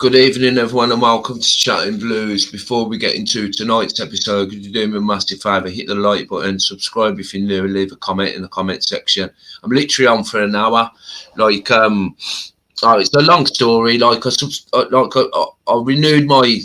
Good evening, everyone, and welcome to Chatting Blues. Before we get into tonight's episode, could you do me a massive favour? Hit the like button, subscribe if you're new, and leave a comment in the comment section. I'm literally on for an hour. It's a long story. I renewed my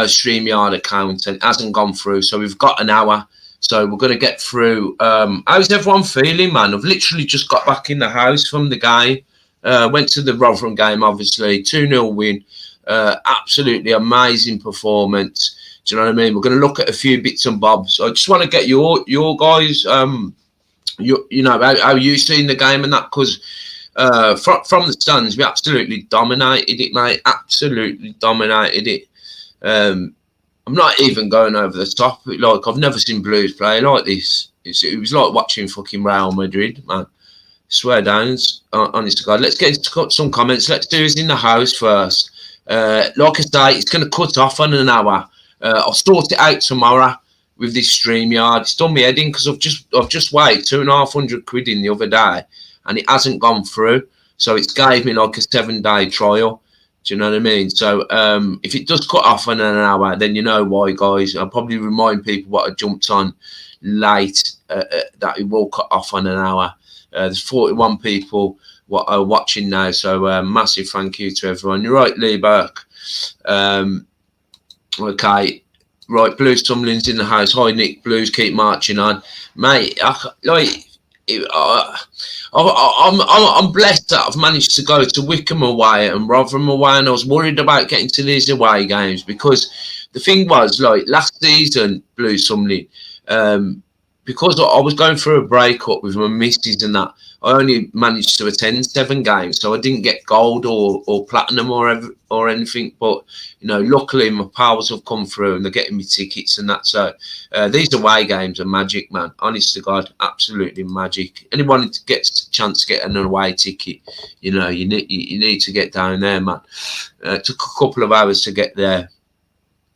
StreamYard account and it hasn't gone through, so we've got an hour. So we're going to get through. How's everyone feeling, man? I've literally just got back in the house from the game. Went to the Rotherham game, obviously. 2-0 win. Absolutely amazing performance. Do you know what I mean? We're going to look at a few bits and bobs. I just want to get your guys, how you seen the game and that, because from the stands, we absolutely dominated it, mate. Absolutely dominated it. I'm not even going over the top. Like, I've never seen Blues play like this. It was like watching fucking Real Madrid, man. Swear down, honest to God. Let's get into some comments. Let's do this in the house first. Like I say, it's going to cut off on an hour. I'll sort it out tomorrow with this StreamYard. It's done me head in because I've just waited £250 in the other day and it hasn't gone through. So it's gave me like a 7-day trial. Do you know what I mean? So if it does cut off on an hour, then you know why, guys. I'll probably remind people what I jumped on late that it will cut off on an hour. There's 41 people what are watching now, so massive thank you to everyone. You're right, Lee Burke. Okay, right, Blues tumblings in the house. Hi, Nick. Blues keep marching on, mate. I'm blessed that I've managed to go to Wickham away and Rotherham away, and I was worried about getting to these away games because the thing was, like, last season, Blues tumbling, because I was going through a breakup with my missus and that, I only managed to attend 7 games, so I didn't get gold or platinum or anything. But you know, luckily my pals have come through and they're getting me tickets and that. So these away games are magic, man. Honest to God, absolutely magic. Anyone who gets a chance to get an away ticket, you know, you need to get down there, man. It took a couple of hours to get there.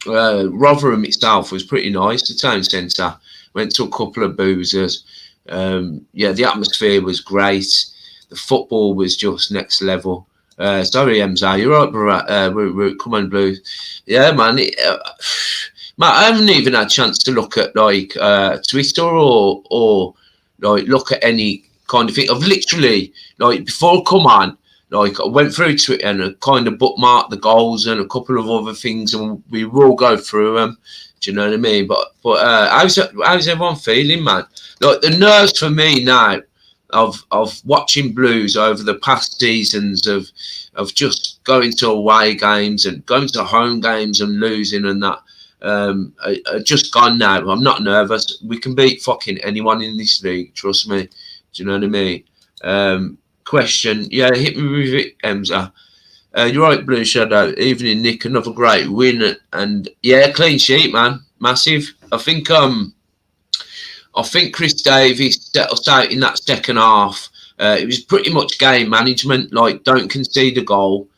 Rotherham itself was pretty nice. The town centre. Went to a couple of boozers. The atmosphere was great. The football was just next level. Sorry, Emza, you're right, bro. Come on, Blues. Yeah, man. I haven't even had a chance to look at like Twitter or like look at any kind of thing. I've literally, like, before I come on, like, I went through Twitter and I kind of bookmarked the goals and a couple of other things, and we will go through them. Do you know what I mean? But how's everyone feeling, man? Like, the nerves for me now of watching Blues over the past seasons of just going to away games and going to home games and losing and that are just gone now. I'm not nervous. We can beat fucking anyone in this league. Trust me. Do you know what I mean? Question. Yeah, hit me with it, Emza. You're right, Blue Shadow. Evening, Nick. Another great win, and yeah, clean sheet, man. Massive. I think Chris Davies set us out in that second half. It was pretty much game management. Like, don't concede a goal,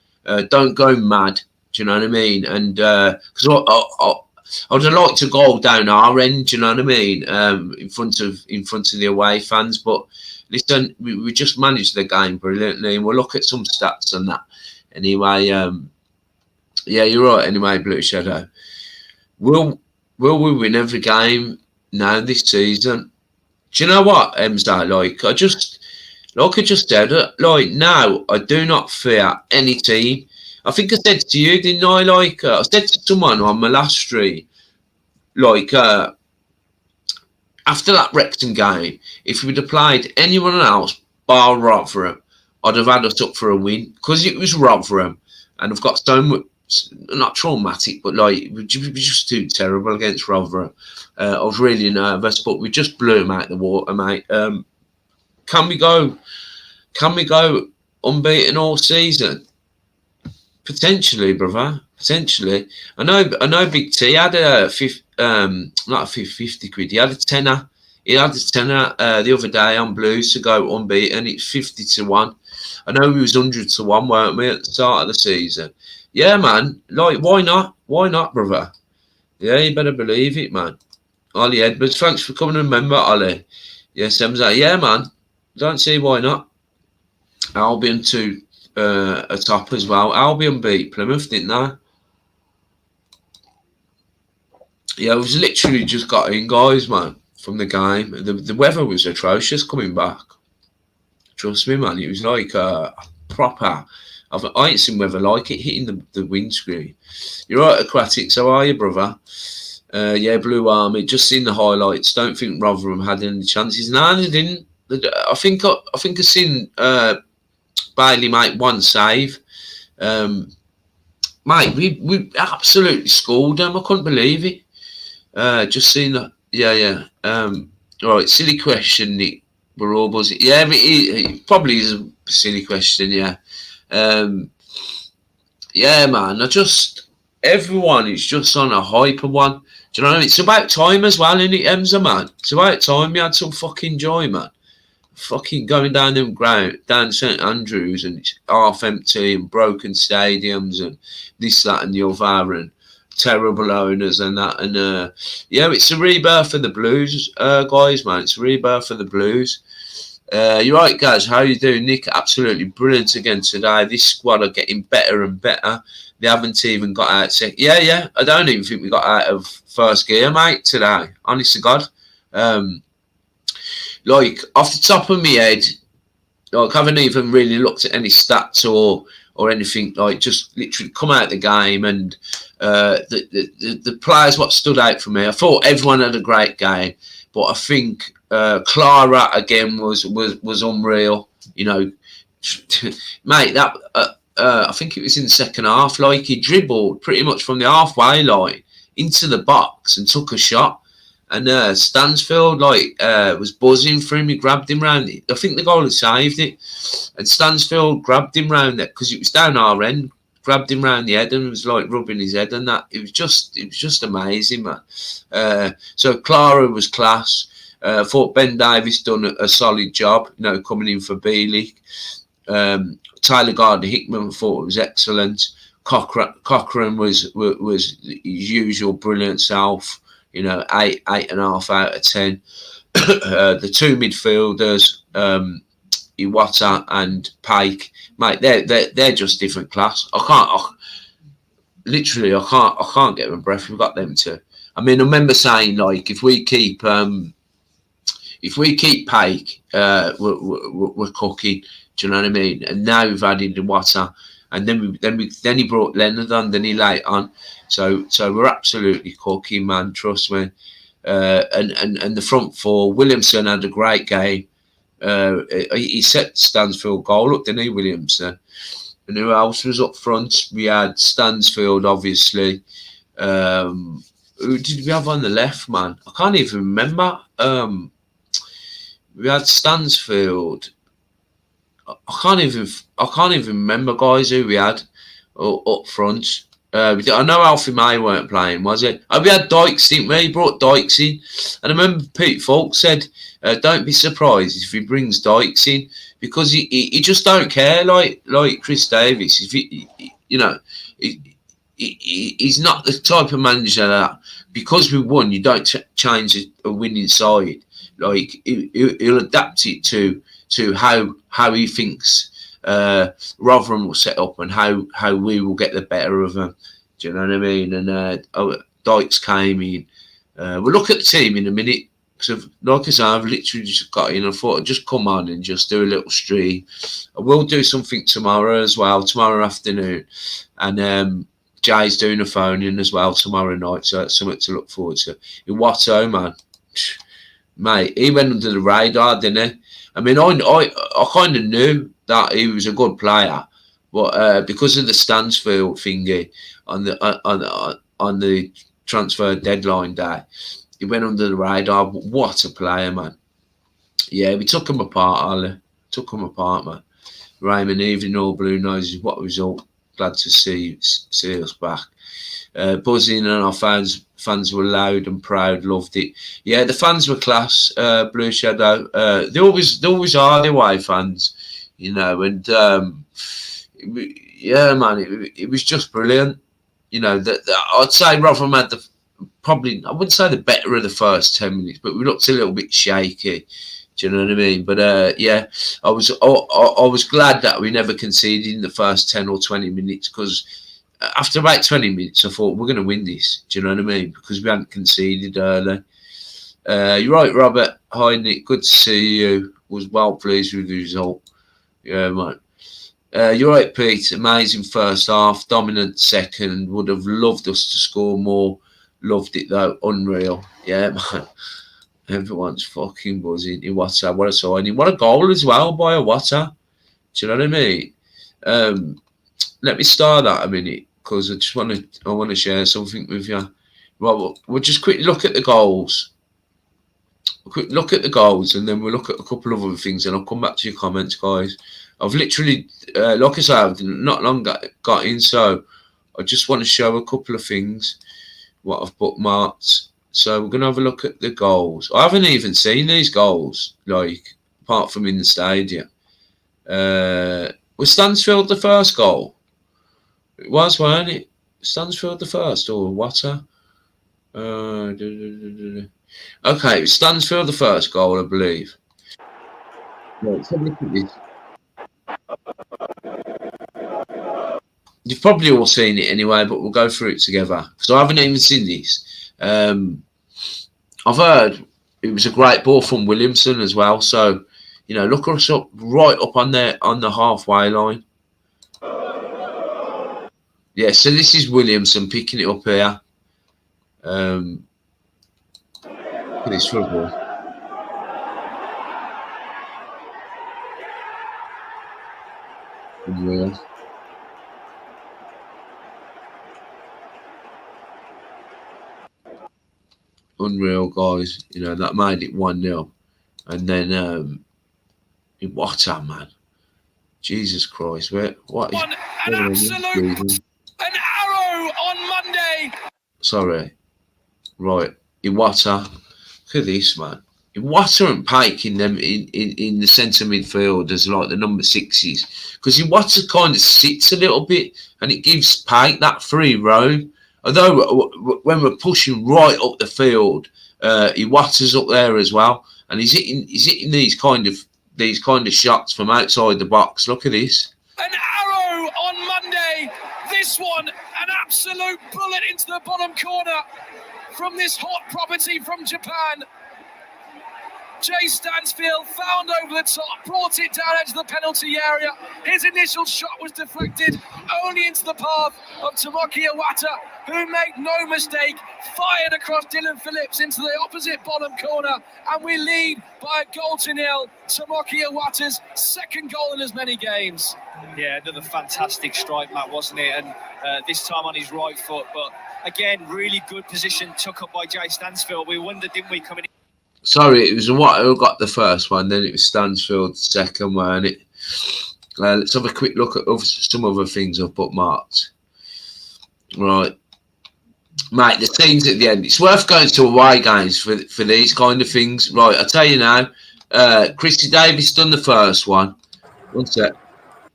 don't go mad. Do you know what I mean? And because I would have liked to go down our end. Do you know what I mean? In front of the away fans, but listen, we just managed the game brilliantly, and we'll look at some stats on that. Anyway, yeah, you're right. Anyway, Blue Shadow, will we win every game now this season? Do you know what, Emsdale? Like I just said, like, now I do not fear any team. I think I said to you, didn't I? Like I said to someone on my last stream, like after that Wrexham game, if we'd applied anyone else bar Rotherham, I'd have had us up for a win because it was Rotherham, and I've got so much, not traumatic, but like we just too terrible against Rotherham. I was really nervous, but we just blew them out the water, mate. Can we go unbeaten all season? Potentially, brother. Potentially. I know. Big T had a not a 50 quid. He had a tenner. He had a tenner the other day on Blues to go unbeaten. It's 50 to 1. I know we was 100 to 1, weren't we, at the start of the season? Yeah, man. Like, why not? Why not, brother? Yeah, you better believe it, man. Ollie Edwards, thanks for coming a member, Ollie. Yes, Emza. Yeah, man. Don't see why not. Albion to atop as well. Albion beat Plymouth, didn't they? Yeah, it was literally just got in, guys, man, from the game. The weather was atrocious coming back. Trust me, man. It was like proper. I ain't seen weather like it hitting the windscreen. You're right, Aquatics. How are you, brother? Yeah, Blue Army. Just seen the highlights. Don't think Rotherham had any chances. No, they didn't. I think I seen Bailey make one save. Mate, we absolutely scored them. I couldn't believe it. Just seen that. Yeah. Right, silly question, Nick. We're all buzzing. Yeah, it probably is a silly question. Yeah. Yeah, man. Everyone is just on a hyper one. Do you know what I mean? It's about time as well, isn't it, Emza, man? It's about time we had some fucking joy, man. Fucking going down them ground, down St Andrews, and it's half empty and broken stadiums and this, that, and the other, and terrible owners and that. And yeah, it's a rebirth for the Blues, guys, man. It's a rebirth for the Blues. You're right, guys. How you doing, Nick? Absolutely brilliant again today. This squad are getting better and better. They haven't even got out. Yeah. I don't even think we got out of first gear, mate, today. Honest to God. Like, off the top of my head, like, I haven't even really looked at any stats or anything. Like, just literally come out of the game, and the players what stood out for me. I thought everyone had a great game, but I think Clara again was unreal. You know, mate, that I think it was in the second half. Like, he dribbled pretty much from the halfway line into the box and took a shot. And Stansfield was buzzing for him. He grabbed him round it. I think the goalie saved it, and Stansfield grabbed him round it because it was down our end. Grabbed him round the head and was like rubbing his head and that. It was just amazing, man. So Clara was class. I thought Ben Davies done a solid job, you know, coming in for B-League. Tyler Gardner-Hickman thought it was excellent. Cochrane was his usual brilliant self. You know, 8.5 out of 10. The two midfielders, Iwata and Pike, mate, they're just different class. I can't get my breath. We've got them two. I mean, I remember saying, like, if we keep Pike, we're cooking. Do you know what I mean? And now we've added Iwata, and then he brought Leonard on, then he late on. So we're absolutely cooking, man. Trust me. And the front four, Williamson had a great game. He set Stansfield goal up, didn't he, Williamson? And who else was up front? We had Stansfield, obviously. Who did we have on the left, man? I can't even remember. We had Stansfield. I can't even remember, guys, who we had up front. I know Alfie May weren't playing, was it? We had Dykes, didn't we? He brought Dykes in. And I remember Pete Falk said, don't be surprised if he brings Dykes in, because he just don't care like Chris Davis. If you know, he's not the type of manager that, because we won, you don't change a winning side. Like, he'll adapt it to how he thinks Rotherham will set up and how we will get the better of them. Do you know what I mean? And Dykes came in. We'll look at the team in a minute, because like I said, I've literally just got in. I thought I'd just come on and just do a little stream. I will do something tomorrow as well, tomorrow afternoon. And Jay's doing a phone in as well tomorrow night, so that's something to look forward to. Iwato, man. Mate, he went under the radar, didn't he? I mean, I kind of knew that he was a good player, but because of the Stansfield thingy on the transfer deadline day, he went under the radar. But what a player, man! Yeah, we took him apart, Ali. Took him apart, man. Raymond, evening, all blue noses. What a result! Glad to see us back. Buzzing, and our fans were loud and proud, loved it. Yeah, the fans were class. Blue Shadow, they always are the away fans, you know. And yeah, man, it was just brilliant. You know, I'd say Rotherham had I wouldn't say the better of the first 10 minutes, but we looked a little bit shaky. Do you know what I mean? But yeah, I was glad that we never conceded in the first 10 or 20 minutes, because after about 20 minutes, I thought we're going to win this. Do you know what I mean? Because we hadn't conceded early. You're right, Robert. Hi, Nick. Good to see you. Was well pleased with the result. Yeah, mate. You're right, Pete. Amazing first half, dominant second. Would have loved us to score more. Loved it though. Unreal. Yeah, man. Everyone's fucking buzzing. Iwata, what a signing. What a goal as well by Iwata. Do you know what I mean? Let me start that a minute, because I want to share something with you. Well, we'll just quickly look at the goals. A quick look at the goals, and then we'll look at a couple of other things, and I'll come back to your comments, guys. I've literally, like I said, I've not long got in, so I just want to show a couple of things, what I've bookmarked. So we're going to have a look at the goals. I haven't even seen these goals, like, apart from in the stadium. Was Stansfield the first goal? It was, weren't it? Stansfield the first, or Water? Okay, Stansfield the first goal, I believe. Right, let's have a look at this. You've probably all seen it anyway, but we'll go through it together, because I haven't even seen this. I've heard it was a great ball from Williamson as well. So, you know, look us up right up on the halfway line. Yeah, so this is Williamson picking it up here. Look at this for a ball. Unreal. Unreal, guys. You know, that made it 1-0. And then what a man. Jesus Christ. What is an absolute an arrow on Monday. Sorry. Right. Iwata. Look at this, man. Iwata and Pike in the centre midfield as like the number 6s. Because Iwata kind of sits a little bit, and it gives Pike that free roam. Although when we're pushing right up the field, Iwata's up there as well, and he's hitting these kind of shots from outside the box. Look at this. An arrow on Monday. This one, an absolute bullet into the bottom corner from this hot property from Japan. Jay Stansfield found over the top, brought it down into the penalty area. His initial shot was deflected only into the path of Tomoki Iwata, who made no mistake, fired across Dylan Phillips into the opposite bottom corner, and we lead by a goal to nil. Tomoki Iwata's second goal in as many games. Yeah, another fantastic strike, Matt, wasn't it? And this time on his right foot, but again, really good position took up by Jay Stansfield. We wondered, didn't we, coming in? Sorry, it was what who got the first one, then it was Stansfield's second, weren't it? Let's have a quick look at some other things I've bookmarked. Right. Mate, the scenes at the end. It's worth going to away games for these kind of things. Right, I'll tell you now. Chrissy Davis done the first one. One sec.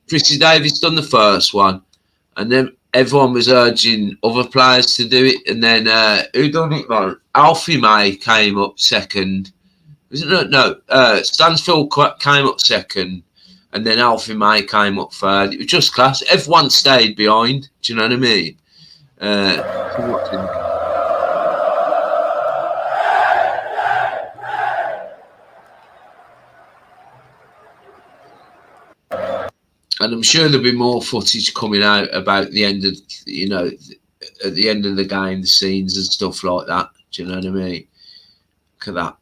Chrissy Davis done the first one. And then everyone was urging other players to do it. And then who done it, man? Alfie May came up second. No, Stansfield came up second. And then Alfie May came up third. It was just class. Everyone stayed behind. Do you know what I mean? And I'm sure there'll be more footage coming out about the end of, you know, at the end of the game, the scenes and stuff like that. Do you know what I mean? Look at that.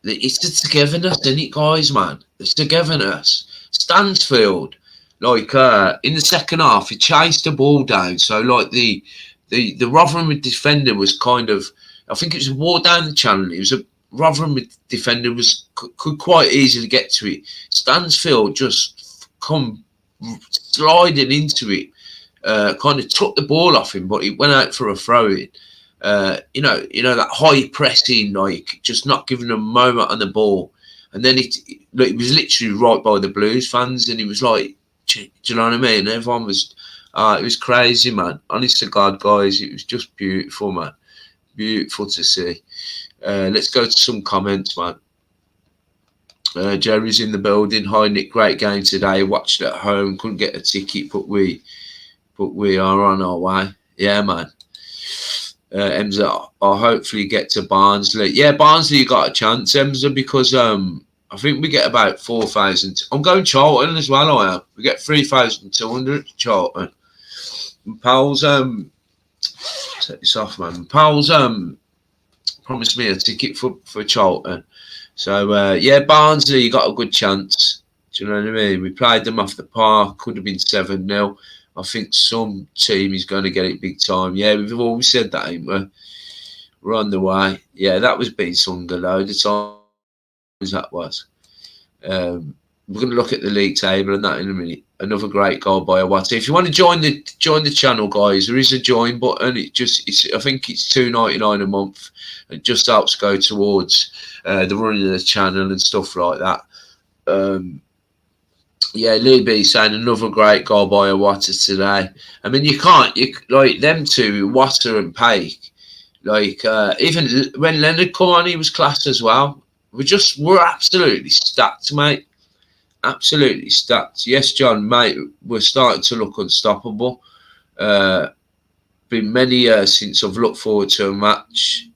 It's the togetherness, isn't it, guys, man? It's togetherness. Stansfield, like in the second half, he chased the ball down. So like the Rotherham defender was kind of, I think it was a war down the channel. It was a Rotherham defender could quite easily get to it. Stansfield just come sliding into it, kind of took the ball off him, but he went out for a throw in. You know that high pressing, like just not giving him a moment on the ball. And then it was literally right by the Blues fans, and he was like, do you know what I mean? And everyone was, it was crazy, man. Honest to God, guys, it was just beautiful, man. Beautiful to see. Let's go to some comments, man. Jerry's in the building. Hi Nick, great game today. Watched it at home. Couldn't get a ticket, but we are on our way. Yeah, man. Emza, I'll hopefully get to Barnsley. Yeah, Barnsley, you got a chance, Emza, because I think we get about 4,000. I'm going Charlton as well. I am. We get 3,200 Charlton. And Powell's take this off, man. Powell's promised me a ticket for Charlton. So yeah, Barnsley, you got a good chance. Do you know what I mean? We played them off the park. Could have been 7-0. I think some team is going to get it big time. Yeah, we've always said that, ain't we? We're on the way. Yeah, that was being sung a load of times. That was. We're going to look at the league table and that in a minute. Another great goal by Awati. If you want to join the channel, guys, there is a join button. I think it's $2.99 a month. It just helps go towards the running of the channel and stuff like that. Yeah, Lee B saying another great goal by Awati today. I mean, you like them two, Water and Paik. Like even when Leonard come on, he was class as well. We're absolutely stacked, mate. Absolutely stacked. Yes, John, mate, we're starting to look unstoppable. Been many years since I've looked forward to a match,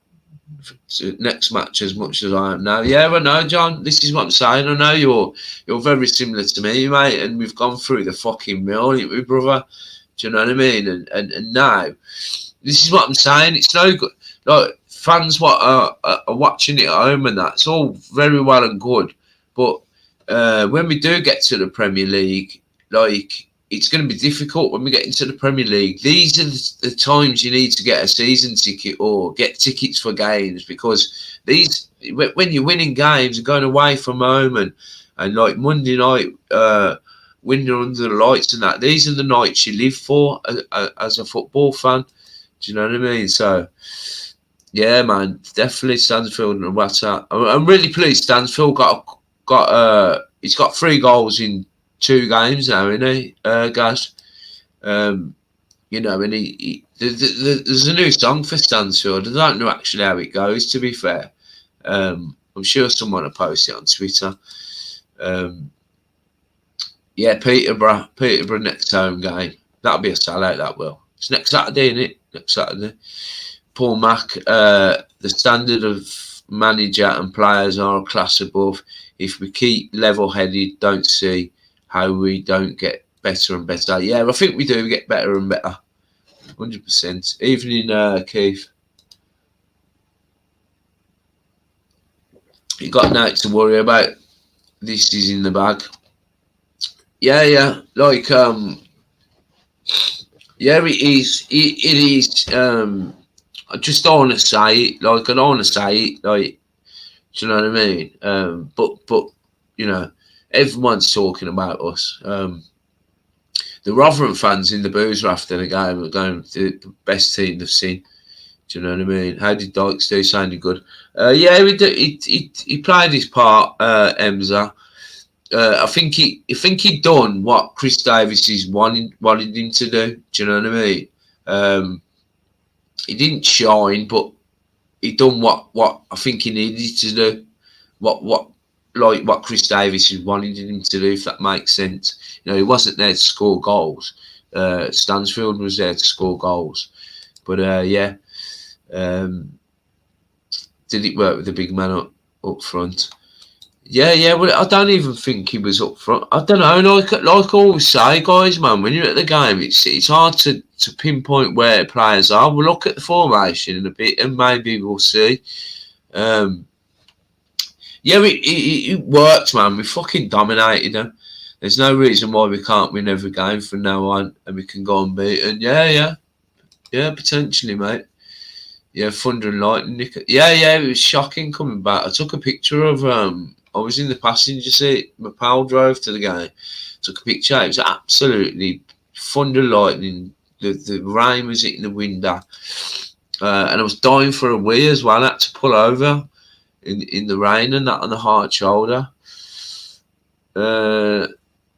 to next match as much as I am now. Yeah, I know, John. This is what I'm saying. I know you're very similar to me, mate, and we've gone through the fucking mill, ain't we, brother? Do you know what I mean? And now, this is what I'm saying. It's no good. Like fans, what are watching it at home and that. It's all very well and good, but when we do get to the Premier League, like it's going to be difficult when we get into the Premier League. These are the times you need to get a season ticket or get tickets for games, because when you're winning games and going away from home and like Monday night, winning under the lights and that, these are the nights you live for as a football fan. Do you know what I mean? So, yeah, man, definitely Stansfield and WhatsApp. I'm really pleased Stansfield he's got 3 goals in 2 games now, isn't he, guys? You know, and there's a new song for Stansfield. I don't know actually how it goes, to be fair. I'm sure someone will post it on Twitter. Yeah, Peterborough next home game. That'll be a sellout, that will. It's next Saturday, isn't it? Next Saturday. Paul Mack, the standard of manager and players are a class above. If we keep level-headed, don't see how we don't get better and better. Yeah, I think we do get better and better. 100%. Even in Keith. You got nothing to worry about. This is in the bag. Yeah. Like, yeah, it is. It is. I just don't want to say it. Like, I don't want to say it. Like, do you know what I mean? But you know, everyone's talking about us. The Rotherham fans in the boozer after the game were going, the best team they've seen. Do you know what I mean? How did Dykes do? Sounded good. Yeah, he played his part, Emza. I think he'd done what Chris Davis wanted him to do. Do you know what I mean? He didn't shine, but he done what I think he needed to do. What Chris Davis wanted him to do, if that makes sense. You know, he wasn't there to score goals. Stansfield was there to score goals. But yeah, did it work with the big man up front? Yeah. Well, I don't even think he was up front. I don't know. Like I always say, guys, man, when you're at the game, it's hard to pinpoint where players are. We'll look at the formation in a bit, and maybe we'll see. Yeah, it worked, man. We fucking dominated them. There's no reason why we can't win every game from now on, and we can go unbeaten. Yeah, potentially, mate. Yeah, Thunder and Lightning. Yeah, it was shocking coming back. I took a picture of I was in the passenger seat. My pal drove to the game. Took a picture. It was absolutely thunder, lightning. The rain was hitting the window, and I was dying for a wee as well. I had to pull over in the rain and that on the hard shoulder. Yeah,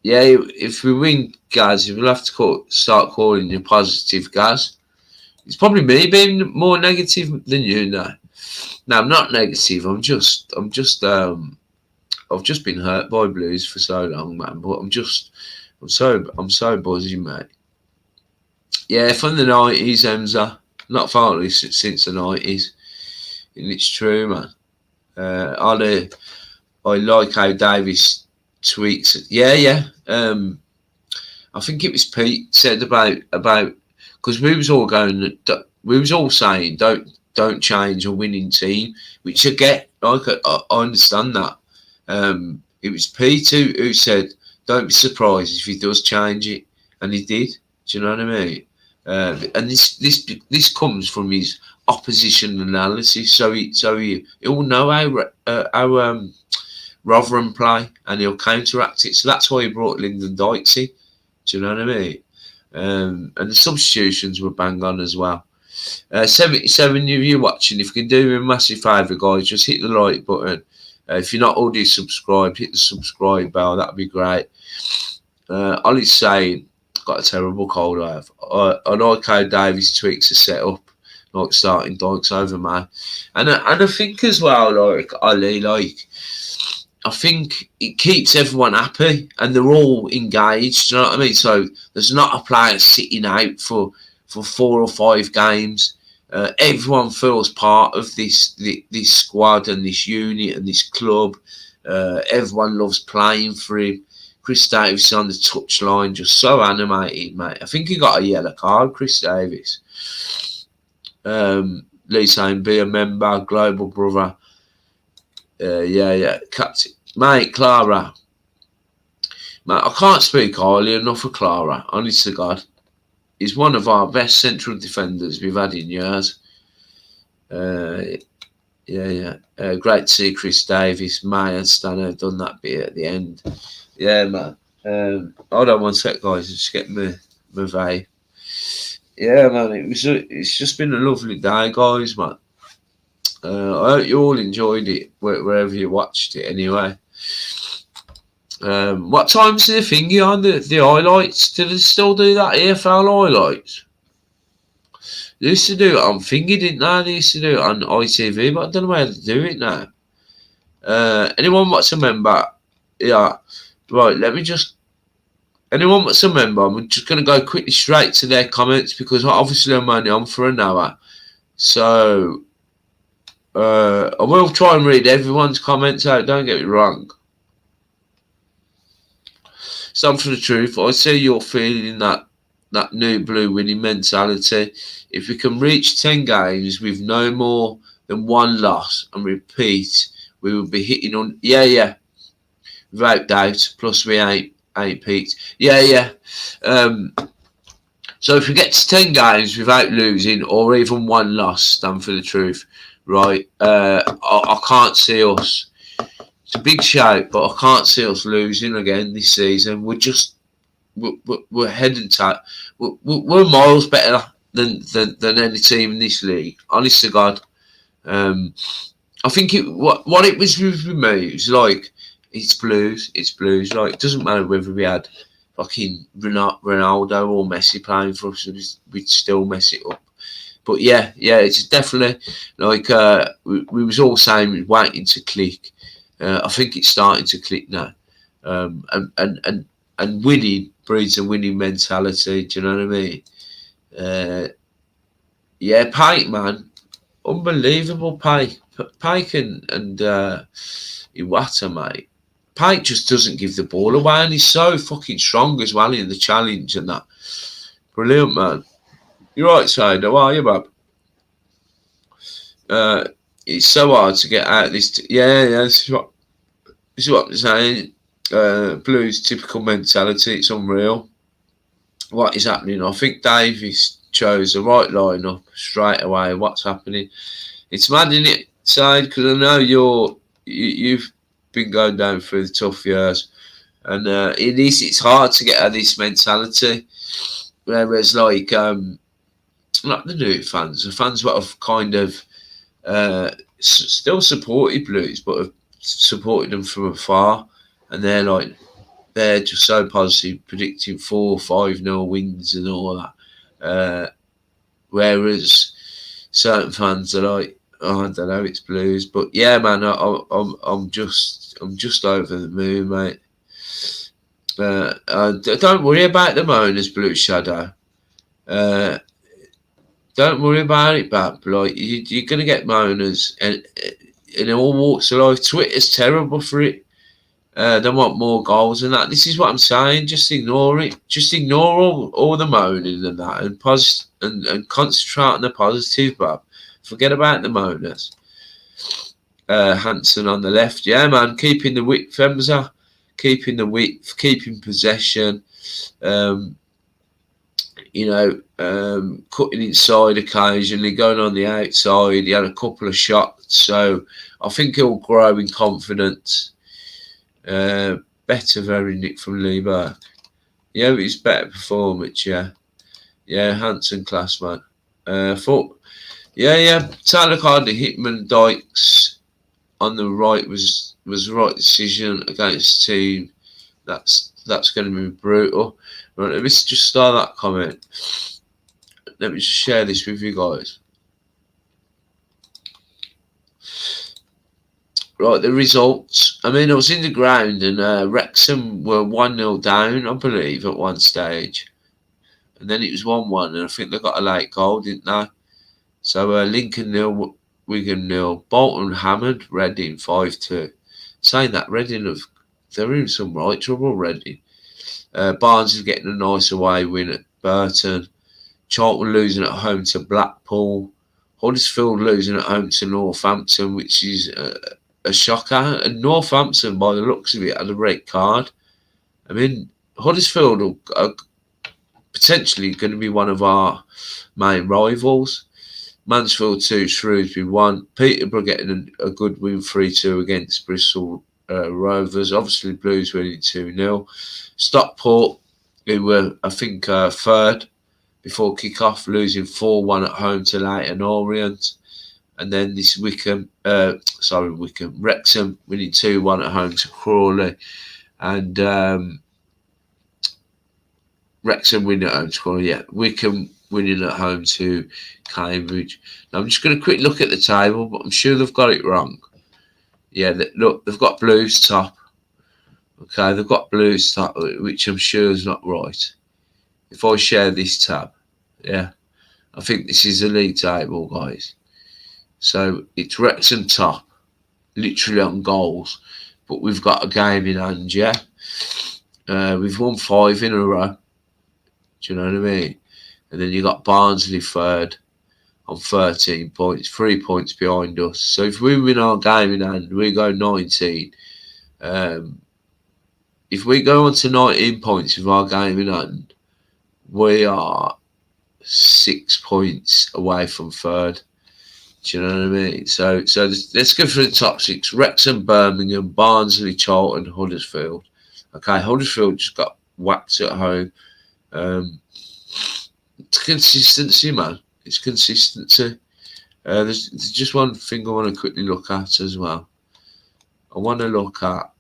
if we win, guys, we'll have to start calling you positive, guys. It's probably me being more negative than you now. No, I'm not negative. I'm just I've just been hurt by Blues for so long, man. But I'm so buzzing, mate. Yeah, from the 90s, Emza. Not finally since the 90s. And it's true, man. I like how Davis tweaks it. Yeah. I think it was Pete said about because we was all saying don't change a winning team, which I get. I understand that. It was Pete who said don't be surprised if he does change it, and he did. Do you know what I mean? And this comes from his opposition analysis, so he'll know how Rotherham play, and he'll counteract it. So that's why he brought Lyndon Dykes in. Do you know what I mean? And the substitutions were bang on as well. 77 of you watching, if you can do me a massive favour, guys, just hit the like button. If you're not already subscribed, hit the subscribe bell. That'd be great. Ollie's saying, got a terrible cold I have. I like how Davies tweaks the setup, like starting Dykes over man. And I think as well, like Ollie, I think it keeps everyone happy and they're all engaged. You know what I mean? So there's not a player sitting out for 4 or 5 games. Everyone feels part of this squad and this unit and this club. Everyone loves playing for him. Chris Davis on the touchline, just so animated, mate. I think he got a yellow card, Chris Davis. Lee saying, be a member, global brother. Yeah. Captain. Mate, Clara. Mate, I can't speak highly enough of Clara, honest to God. He's one of our best central defenders we've had in years. Great to see Chris Davis, May and Stan have done that bit at the end. Yeah, man. Hold on one sec, guys. Just get my vape. Yeah, man. It's just been a lovely day, guys, man. I hope you all enjoyed it wherever you watched it. Anyway, what time's the thingy on the highlights? Do they still do that EFL highlights? They used to do it on thingy, didn't they? They used to do it on ITV, but I don't know where to do it now. Anyone what's a member? Yeah. Right, anyone that's a member, I'm just going to go quickly straight to their comments because obviously I'm only on for an hour. So, I will try and read everyone's comments out, don't get me wrong. Some for the truth, I see you're feeling that new blue winning mentality. If we can reach 10 games with no more than 1 loss and repeat, we will be hitting on... Yeah. Without doubt, plus we ain't peaked. Yeah. So if we get to 10 games without losing or even 1 loss, stand for the truth, right? I can't see us. It's a big shout, but I can't see us losing again this season. We're heading to... We're miles better than any team in this league. Honest to God. I think what it was with me, it was like... It's blues. Like, it doesn't matter whether we had fucking Ronaldo or Messi playing for us, we'd still mess it up. But yeah, it's definitely like we was all saying we're waiting to click. I think it's starting to click now. And winning breeds a winning mentality. Do you know what I mean? Yeah, Pike, man, unbelievable Pike. Pike and Iwata, mate. Pike just doesn't give the ball away, and he's so fucking strong as well in the challenge and that. Brilliant, man. You're right, Side. How are you, bub? It's so hard to get out of this. Yeah. This is what I'm saying. Blues typical mentality. It's unreal. What is happening? I think Davies chose the right lineup straight away. What's happening? It's mad, isn't it, Side? Because I know you've been going down through the tough years, and it's hard to get out of this mentality. Whereas like the new fans, the fans that have kind of still supported Blues, but have supported them from afar, and they're just so positive, predicting 4-5-0 wins and all that. Whereas certain fans are like, Oh, I don't know. It's Blues, but yeah, man, I'm just over the moon, mate. Don't worry about the moaners, Blue Shadow. Don't worry about it, Bab. Like you're gonna get moaners, and in all walks of life. Twitter's terrible for it. They want more goals and that. This is what I'm saying. Just ignore it. Just ignore all the moaning and that, and concentrate on the positive, Bab. Forget about the moaners. Hansen on the left. Yeah, man. Keeping the width, Femza. Keeping the width. Keeping possession. Cutting inside occasionally, going on the outside. He had a couple of shots. So I think he'll grow in confidence. Better very Nick from Lieberg. Yeah, it's better performance, yeah. Yeah, Hansen class, man. Tyler Carter, Hitman, Dykes on the right was the right decision against the team. That's going to be brutal. Right, let me just start that comment. Let me just share this with you guys. Right, the results. I mean, I was in the ground and Wrexham were 1-0 down, I believe, at one stage. And then it was 1-1, and I think they got a late goal, didn't they? So Lincoln 0, Wigan 0. Bolton hammered Reading 5-2. Saying that, Reading, they're in some right trouble, Reading. Barnes is getting a nice away win at Burton. Charlton losing at home to Blackpool. Huddersfield losing at home to Northampton, which is a shocker. And Northampton, by the looks of it, had a red card. I mean, Huddersfield are potentially going to be one of our main rivals. Mansfield 2, Shrewsbury 1. Peterborough getting a good win 3-2 against Bristol Rovers. Obviously, Blues winning 2-0. Stockport, who were, I think, third before kick-off, losing 4-1 at home to Leyton Orient. And then this Wrexham winning 2-1 at home to Crawley. And Wrexham winning at home to Crawley, yeah. Wycombe winning at home to Cambridge. Now, I'm just going to quick look at the table, but I'm sure they've got it wrong. Yeah, look, they've got Blues top. Okay, they've got Blues top, which I'm sure is not right. If I share this tab, yeah, I think this is the league table, guys. So it's Wrexham top, literally on goals, but we've got a game in hand, yeah. We've won 5 in a row. Do you know what I mean? And then you got Barnsley third on 13 points, 3 points behind us. So if we win our game in hand, we go 19. If we go on to 19 points with our game in hand, we are 6 points away from third. Do you know what I mean? So let's go for the top 6. Wrexham, Birmingham, Barnsley, Charlton, Huddersfield. Okay, Huddersfield just got whacked at home. It's consistency, man. It's consistency. There's just one thing I want to quickly look at as well. I want to look at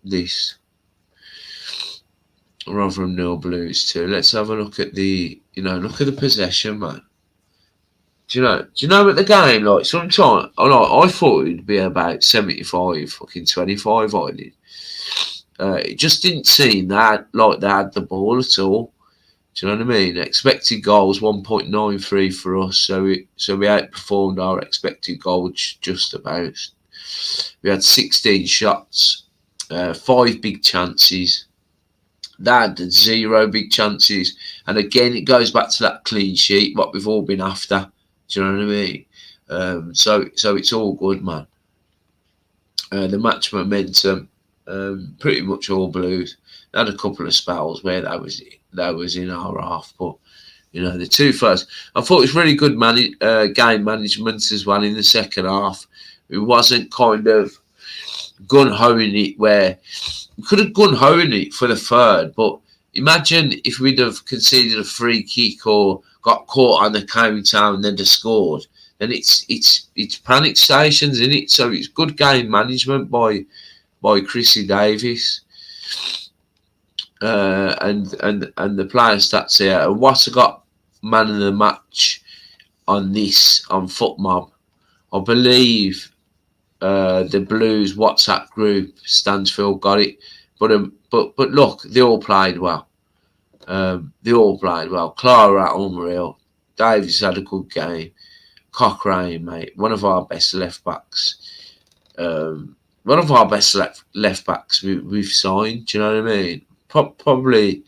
this. Rotherham 0 Blues 2. Let's have a look at the, look at the possession, man. Do you know at the game, like, sometimes, I thought it'd be about 75, fucking 25, I did. It just didn't seem that like they had the ball at all. Do you know what I mean? Expected goals 1.93 for us, so we outperformed our expected goals just about. We had 16 shots, 5 big chances. They had 0 big chances, and again it goes back to that clean sheet, what we've all been after. Do you know what I mean? So it's all good, man. The match momentum, pretty much all Blues. They had a couple of spells where that was in our half, but the 2 first, I thought it was really good game management as well in the second half. It wasn't kind of gun-hoing it where we could have gun-hoing it for the third, but imagine if we'd have conceded a free kick or got caught on the counter and then they scored. Then it's panic stations, isn't it? So it's good game management by Chrissy Davis. And the player stats here. And Watter got man of the match on FootMob. I believe the Blues WhatsApp group, Stansfield got it. But look, they all played well. They all played well. Clara, unreal. Davies had a good game. Cochrane, mate, one of our best left backs. One of our best left backs we've signed. Do you know what I mean? Probably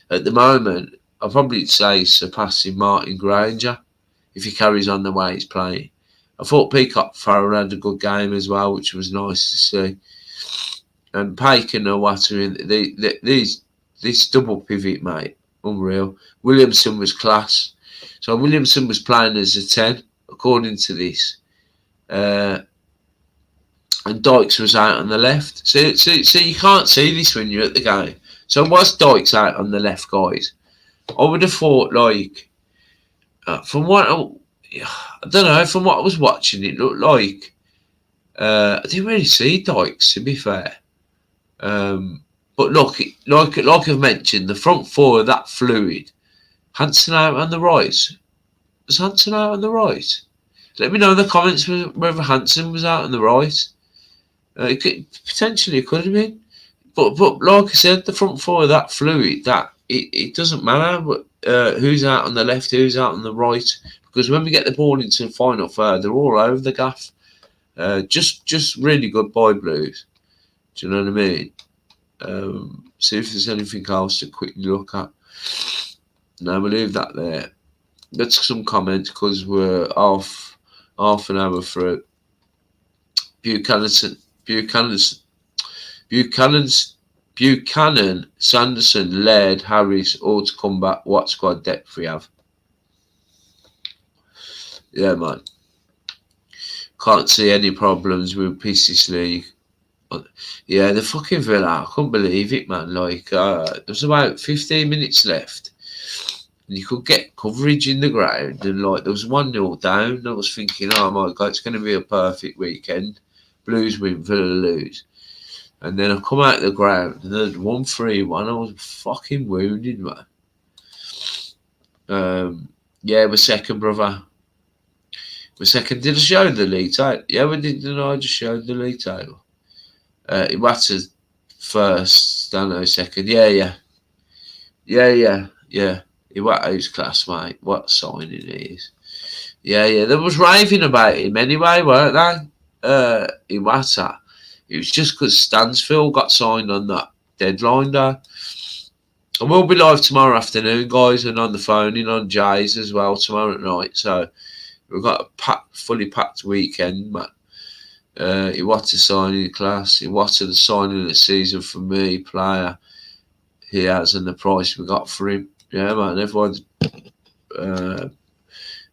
at the moment, I'd probably say surpassing Martin Granger if he carries on the way he's playing. I thought Peacock Farrell had a good game as well, which was nice to see. And Pake and Owatu, this double pivot, mate, unreal. Williamson was class. So Williamson was playing as a 10, according to this. And Dykes was out on the left. So you can't see this when you're at the game. So was Dykes out on the left, guys? I would have thought, like, from what I don't know, from what I was watching, it looked like I didn't really see Dykes, to be fair. But look, like I've mentioned, the front four are that fluid. Hansen out on the right. Was Hansen out on the right? Let me know in the comments whether Hansen was out on the right. It could have been. But like I said, the front four are that fluid that it doesn't matter who's out on the left, who's out on the right, because when we get the ball into the final third, they're all over the gaff. Just really good by Blues. Do you know what I mean? See if there's anything else to quickly look at. Now we'll leave that there. Let's some comments because we're half an hour through. Buchanan, Sanderson, Laird, Harris, all to come back. What squad depth we have? Yeah, man. Can't see any problems with PCS League. Yeah, the fucking Villa, I couldn't believe it, man. Like, there was about 15 minutes left. And you could get coverage in the ground. And, like, there was 1-0 down. I was thinking, oh, my God, it's going to be a perfect weekend. Blues win, Villa lose. And then I come out of the ground and there's 1-3-1. I was fucking wounded, man. Yeah, we're second, brother. We're second. Did I show the league table? Yeah, we did. I just showed the league table. Iwata's first, Stano second. Yeah. Iwata's class, mate. What a signing he is. Yeah. There was raving about him anyway, weren't they? Iwata. It was just because Stansfield got signed on that deadline day. And we'll be live tomorrow afternoon, guys, and on the phone in on Jay's as well tomorrow night. So we've got a fully packed weekend, man. Iwata signing class. Iwata the signing of the season for me, player he has, and the price we got for him. Yeah, man. Everyone's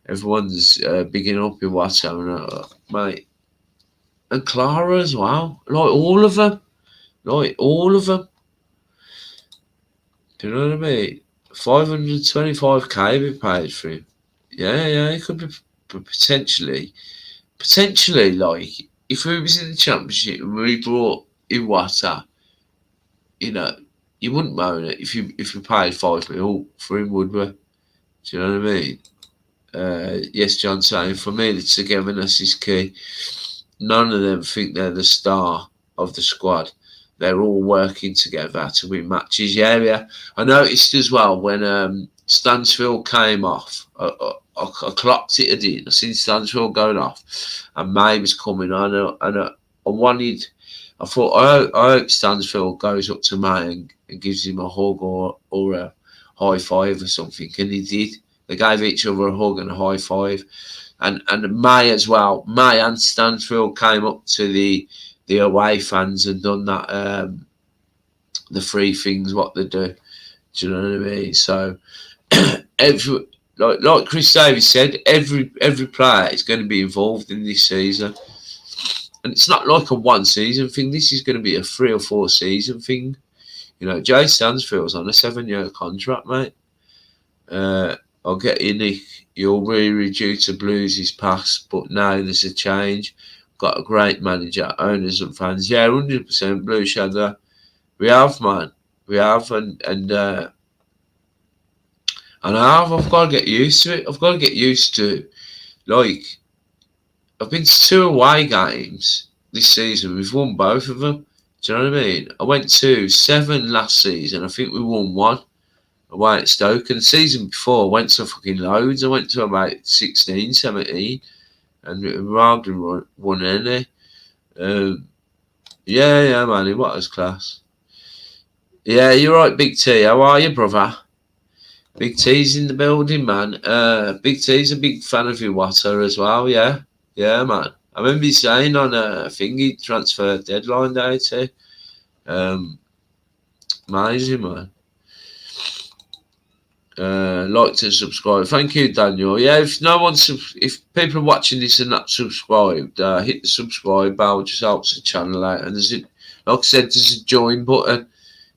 bigging up Iwata, mate. And Clara as well. Like all of them. Do you know what I mean? 525k we paid for him. Yeah, it could be potentially, like, if we was in the Championship and we brought Iwata, you know, you wouldn't moan it if you paid 5 mil for him, would we? Do you know what I mean? Yes, John saying, for me, the togetherness is key. None of them think they're the star of the squad. They're all working together to win matches. Yeah. I noticed as well when Stansfield came off, I clocked it in. I seen Stansfield going off, and May was coming on. I thought, I hope Stansfield goes up to May and gives him a hug or a high five or something. And he did. They gave each other a hug and a high five. And May as well. May and Stansfield came up to the away fans and done that, the free things, what they do. Do you know what I mean? So, like Chris Davies said, every player is going to be involved in this season. And it's not like a one-season thing. This is going to be a 3 or 4 season thing. You know, Jay Stansfield's on a 7-year contract, mate. I'll get you, Nick. You're really due to Blues' past, but now there's a change. Got a great manager, owners and fans. Yeah, 100% Blue Shadow. We have, man. We have, and I've got to get used to it. I've got to get used to, like, I've been to 2 away games this season. We've won both of them. Do you know what I mean? I went to 7 last season. I think we won 1 away at Stoke. And the season before, I went to fucking loads. I went to about 16, 17. And we hardly won any. Yeah, man. It was class. Yeah, you're right, Big T. How are you, brother? Big T's in the building, man. Big T's a big fan of your water as well, yeah. Yeah, man. I remember you saying on a thingy transfer deadline day too. Amazing, man. Like to subscribe. Thank you, Daniel. Yeah, if people are watching this and not subscribed, hit the subscribe bell. Just helps the channel out. And like I said, there's a join button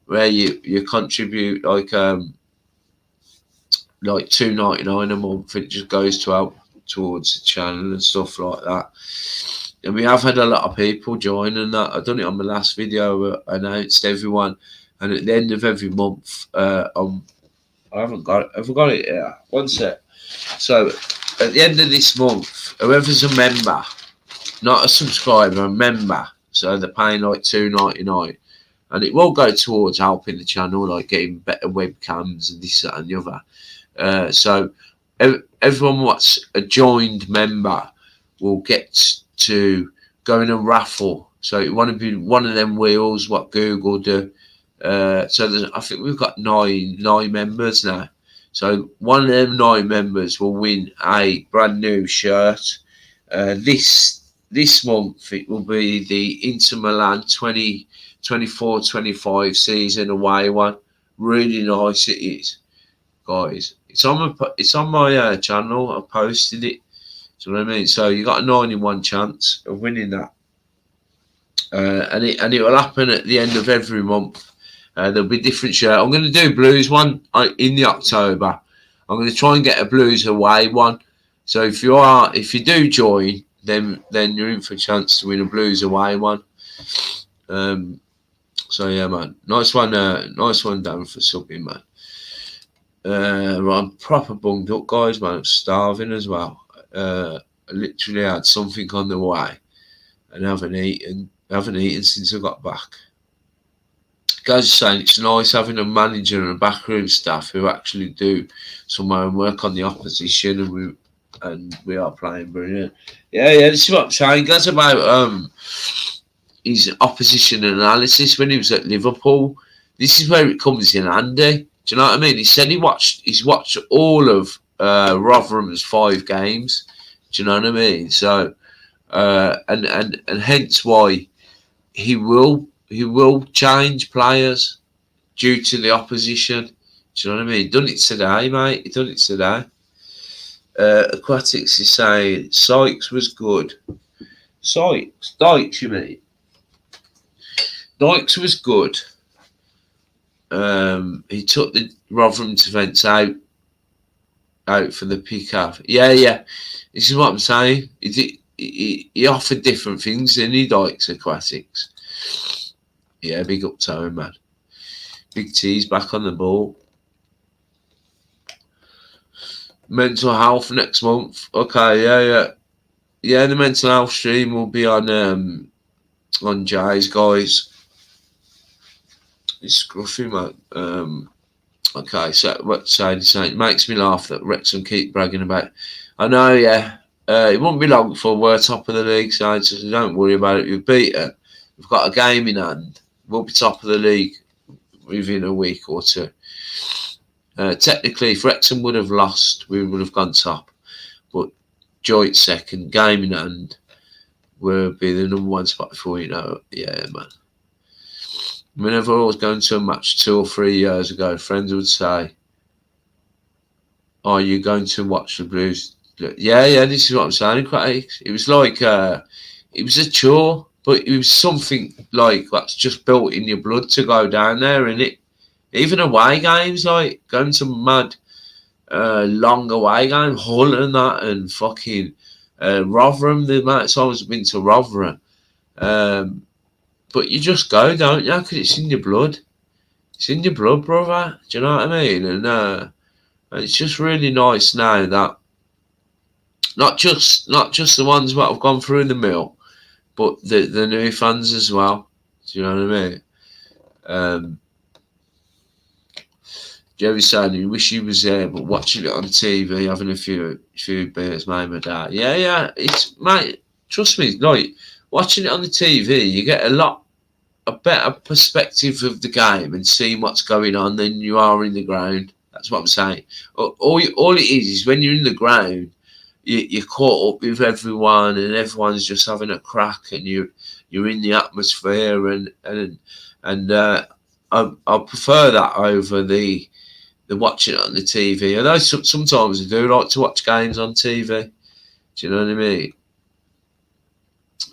where you contribute like $2.99 a month. It just goes to help towards the channel and stuff like that. And we have had a lot of people join, and that. I done it on my last video. I announced everyone, and at the end of every month, I haven't got it. I've got it here. One sec. So at the end of this month, whoever's a member, not a subscriber, a member, so they're paying like $2.99, and it will go towards helping the channel, like getting better webcams and this, that, and the other. So everyone what's a joined member will get to go in a raffle. So you want to be one of them wheels what Google do. So I think we've got nine members now. So one of them 9 members will win a brand new shirt. This month it will be the Inter Milan 2024-25 season away one. Really nice it is, guys. It's on my channel. I posted it. Do you know what I mean? So you got a 91 chance of winning that, and it will happen at the end of every month. There'll be different shirt. I'm going to do Blues one in the October. I'm going to try and get a Blues away one. So if you do join, then you're in for a chance to win a Blues away one. So yeah, man, nice one Dan for subbing, man. Right, I'm proper bunged up, guys, man. I'm starving as well. I literally had something on the way and haven't eaten since I got back. Guys are saying it's nice having a manager and a backroom staff who actually do some homework on the opposition, and we are playing brilliant. Yeah, this is what I'm saying, guys, about his opposition analysis when he was at Liverpool. This is where it comes in handy. Do you know what I mean? He said he's watched all of Rotherham's 5 games. Do you know what I mean? So and hence why he will change players due to the opposition. Do you know what I mean? He done it today, mate. He done it today. Aquatics is saying Sykes was good. Dykes, you mean? Dykes was good. He took the Rotherham defence out for the pick-up. Yeah. This is what I'm saying. He offered different things, didn't he, Dykes Aquatics? Yeah, big up to him, man. Big T's back on the ball. Mental health next month. Okay, yeah. The mental health stream will be on Jay's, guys. It's scruffy, man. Okay, so what saying? It makes me laugh that Wrexham keep bragging about. I know, yeah. It won't be long before we're top of the league side, so don't worry about it. We've beaten. We've got a game in hand. We'll be top of the league within a week or two. Technically, if Wrexham would have lost, we would have gone top. But joint second, game in hand, we'll be the number 1 spot before you know it. Yeah, man. Whenever I was going to a match 2 or 3 years ago, friends would say, "Are you going to watch the Blues?" Yeah, this is what I'm saying. It was like, it was a chore, but it was something like that's just built in your blood to go down there, innit? Even away games, like going to mad, long away game, Hull and that, and fucking Rotherham. The amount of times I've been to Rotherham. But you just go, don't you? Because it's in your blood. It's in your blood, brother. Do you know what I mean? And it's just really nice now that Not just the ones that have gone through the mill, but the new fans as well. Do you know what I mean? Jerry saying he wish he was there, but watching it on TV, having a few beers, made my day. Yeah, it's mate. Trust me, like watching it on the TV, you get a better perspective of the game and seeing what's going on than you are in the ground. That's what I'm saying. All it is when you're in the ground, you're caught up with everyone, and everyone's just having a crack, and you're in the atmosphere, and I prefer that over the watching it on the TV. I know sometimes I do like to watch games on TV. Do you know what I mean?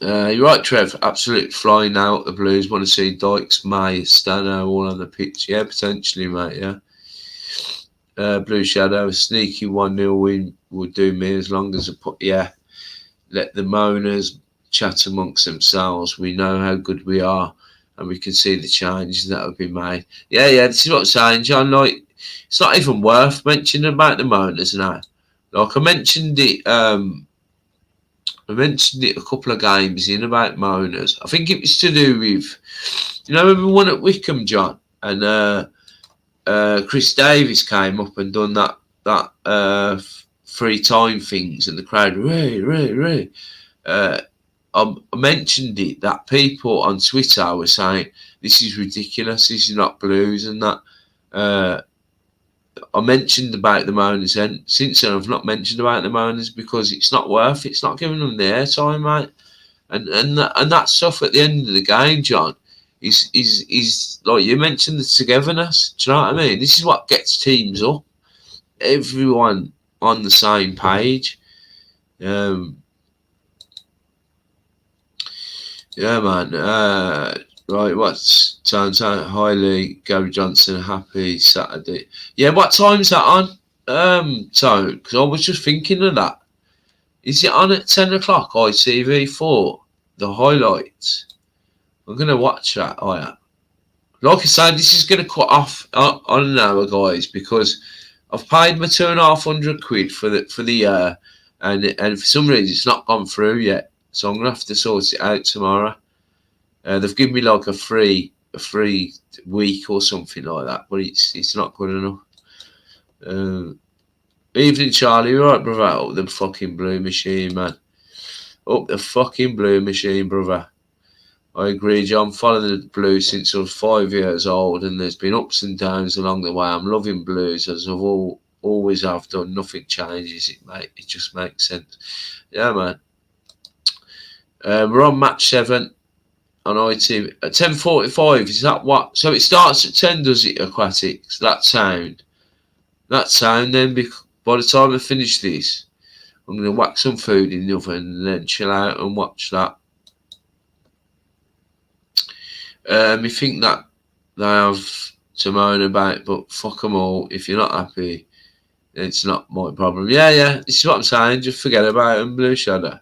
You're right, Trev. Absolutely flying now at the Blues. Want to see Dykes, May, Stano all on the pitch. Yeah, potentially, mate. Yeah. Blue Shadow, a sneaky 1-0 win would do me as long as let the moaners chat amongst themselves. We know how good we are, and we can see the changes that have been made. Yeah, this is what I'm saying, John. Like, it's not even worth mentioning about the moaners now. Like, I mentioned it a couple of games in about moaners. I think it was to do with, when we won at Wickham, John, and Chris Davis came up and done that free time things, and the crowd, Ray. I mentioned it, that people on Twitter were saying, this is ridiculous, this is not Blues, and that. I mentioned about the moaners, and since then I've not mentioned about the moaners because it's not giving them the airtime, mate. And that stuff at the end of the game, John, is like you mentioned, the togetherness. Do you know what I mean? This is what gets teams up. Everyone on the same page. Yeah, man. Right, what's time's out? Hi, Lee, Gary Johnson. Happy Saturday. Yeah, what time's that on? So, because I was just thinking of that. Is it on at 10 o'clock? ITV4, the highlights. I'm gonna watch that. Oh yeah. Like I said, this is gonna cut off on an hour, guys, because I've paid my £250 for the year, and for some reason it's not gone through yet. So I'm gonna have to sort it out tomorrow. They've given me like a free week or something like that, but it's not good enough. Evening, Charlie. You alright, brother? Up the fucking blue machine, man. Up the fucking blue machine, brother. I agree, John. Following the Blues since I was 5 years old, and there's been ups and downs along the way. I'm loving Blues as I've always have done. Nothing changes it, mate. It just makes sense. Yeah, man. We're on match 7 on ITV at 10:45. Is that what? So it starts at 10, does it? Aquatics. That sound. Then, by the time I finish this, I'm going to whack some food in the oven and then chill out and watch that. You think that they have to moan about, but fuck them all. If you're not happy, it's not my problem. Yeah. This is what I'm saying. Just forget about them, Blue Shadow.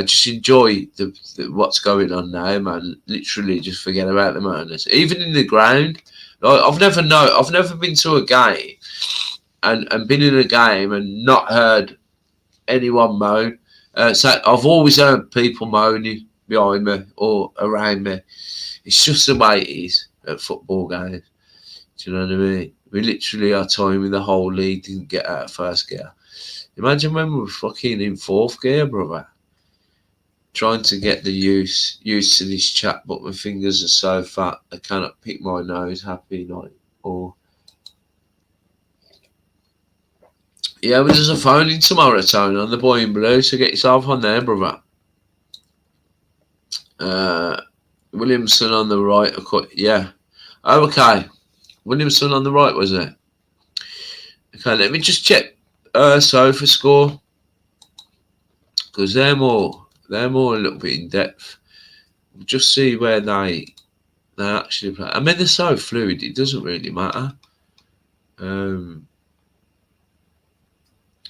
Just enjoy the what's going on now, man. Literally, just forget about the moaners. Even in the ground, like, I've never been to a game and been in a game and not heard anyone moan. So I've always heard people moaning behind me or around me. It's just the way it is at football games. Do you know what I mean? We literally are timing the whole league didn't get out of first gear. Imagine when we were fucking in fourth gear, brother. Trying to get the used to this chat, but my fingers are so fat I cannot pick my nose. Happy night. Or yeah, but there's a phone in tomorrow, Tony, on the Boy in Blue, so get yourself on there, brother. Williamson on the right. Yeah. Oh, okay. Williamson on the right, was it? Okay, let me just check Sofa score, because they're more a little bit in depth. Just see where they actually play. I mean, they're so fluid, it doesn't really matter.